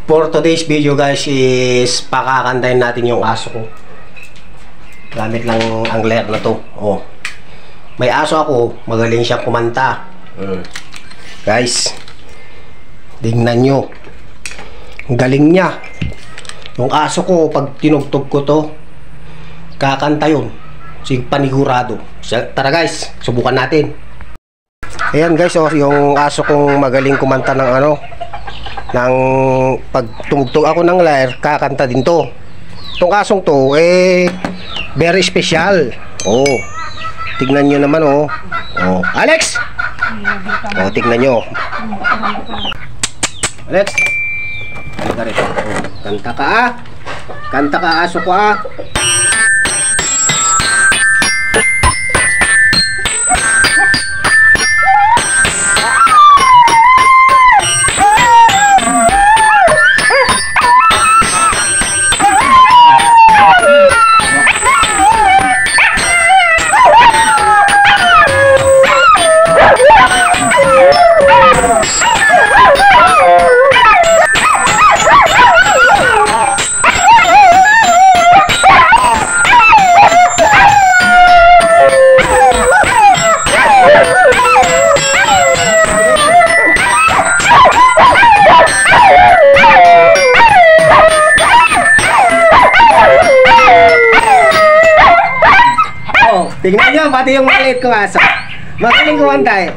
For today's video guys is pakakantayin natin yung aso ko. Gamit lang angler na to. Oh. May aso ako, magaling siyang kumanta. Guys, tingnan nyo. Ang galing niya. Yung aso ko, pag tinugtog ko to, kakanta yun. Panigurado. Tara guys, subukan natin. Ayan guys, oh, yung aso kong magaling kumanta ng ano, ng pag tumugtog ako ng lyre, kakanta din to. Itong asong to, very special. Oh, tignan nyo naman, oh. Oh, Alex! Oh, tignan nyo. Alex! Kanta rin. Oh, kanta ka, ah. Kanta ka, aso ko, ah. Tingnan nyo, pati yung maliit kong aso. Magaling kumanta eh.